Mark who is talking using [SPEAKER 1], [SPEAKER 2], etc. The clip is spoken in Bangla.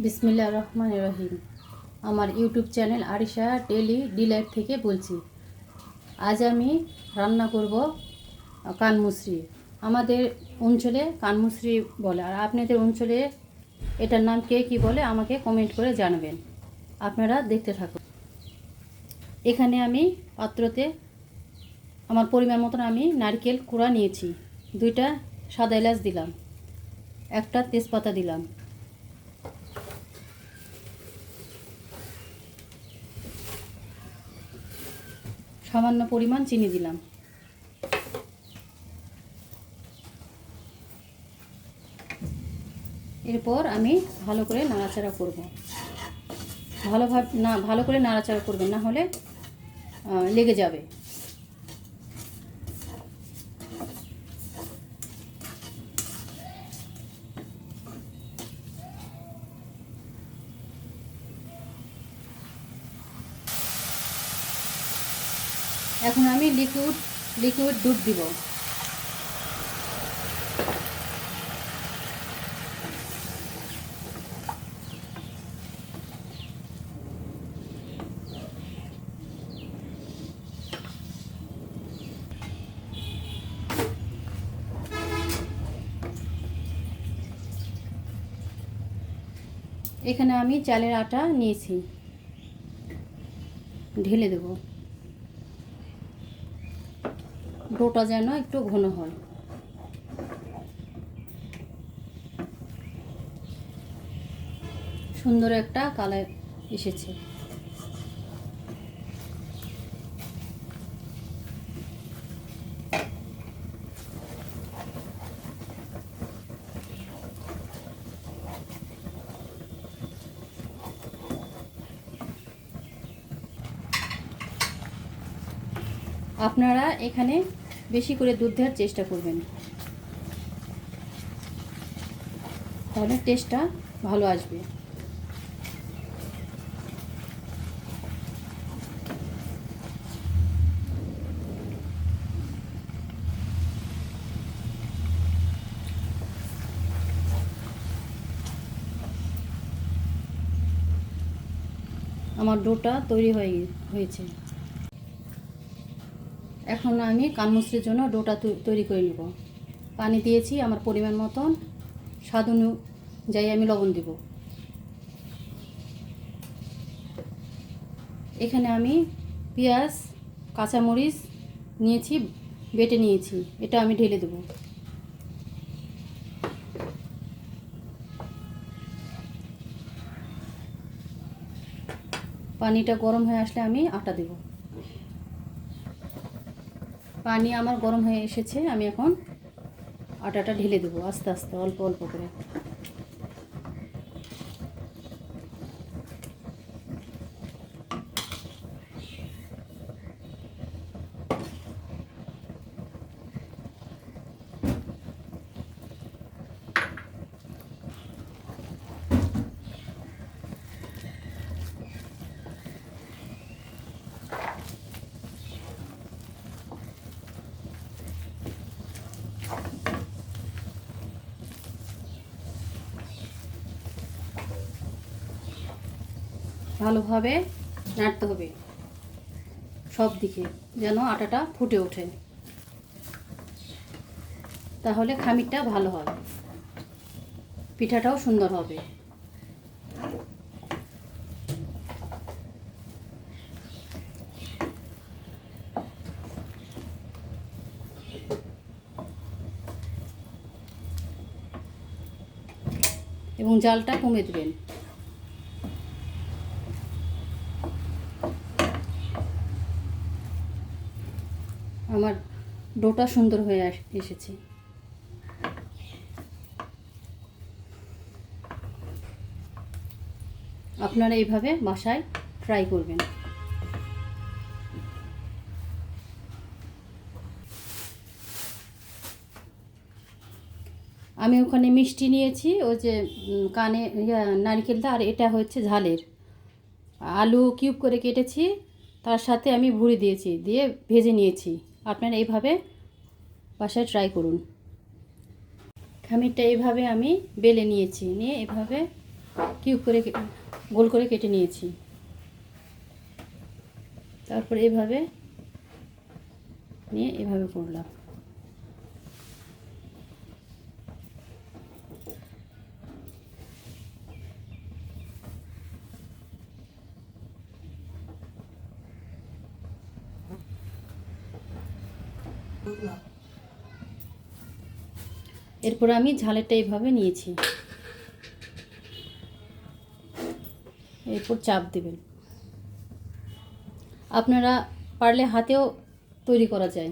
[SPEAKER 1] বিসমিল্লাহির রহমানির রহিম। আমার YouTube channel Arisha daily delight থেকে বলছি। আজ আমি রান্না করব কানমুসরি। আমাদের অঞ্চলে কানমুসরি বলে, আর আপনাদের অঞ্চলে এটার নাম কে কী বলে আমাকে কমেন্ট করে জানাবেন। আপনারা দেখতে থাকুন। এখানে আমি পাত্রতে আমার পরিমাণ মতন আমি নারকেল কুড়া নিয়েছি। 2টা সাদা এলাচ দিলাম, 1টা তেজপাতা দিলাম, সামান্য পরিমাণ চিনি দিলাম। এরপর আমি ভালো করে নাড়াচাড়া করব। ভালো করে নাড়াচাড়া করবেন, না হলে লেগে যাবে। এখন আমি লিকুইড দুধ দিব। এখানে আমি চালের আটা নিয়েছি, ঢেলে দেব। ডোটা যেন একটু ঘন হয়। সুন্দর একটা কালার এসেছে। আপনারা এখানে বেশি করে দুধ দেওয়ার চেষ্টা করবেন, তাহলে টেস্টটা ভালো আসবে। আমার ডোটা তৈরি হয়েছে। এখন আমি কানমুসরির জন্য ডোটা তৈরি করে নেব। পানি দিয়েছি আমার পরিমাণ মতন, স্বাদ অনুযায়ী আমি লবণ দেব। এখানে আমি পেঁয়াজ কাঁচামরিচ নিয়েছি, বেটে নিয়েছি, এটা আমি ঢেলে দেব। পানিটা গরম হয়ে আসলে আমি আটা দেব। পানি আমার গরম হয়ে এসেছে, আমি এখন আটাটা ঢেলে দেবো আস্তে আস্তে, অল্প অল্প করে। ভালোভাবে নাড়তে হবে সব দিকে, যেন আটাটা ফুটে ওঠে, তাহলে খামিরটা ভালো হয়, পিঠাটাও সুন্দর হবে। এবং জালটা কমে দেবেন। আমার ডোটা সুন্দর হয়ে এসেছে। আপনারা এইভাবে বাসায় ট্রাই করবেন। আমি ওখানে মিষ্টি নিয়েছি, ওই যে কানে নারকেলটা, আর এটা হচ্ছে ঝালের। আলু কিউব করে কেটেছি, তার সাথে আমি ভুড়ি দিয়েছি, দিয়ে ভেজে নিয়েছি। আপনারা এইভাবে বাসায় ট্রাই করুন। খামিরটা এইভাবে আমি বেলে নিয়েছি, নিয়ে এভাবে কিউব করে গোল করে কেটে নিয়েছি। তারপর এভাবে নিয়ে এভাবে করলাম। এরপর আমি ঝালেরটা এইভাবে নিয়েছি। এরপর চাপ দেবেন। আপনারা পারলে হাতেও তৈরি করা যায়।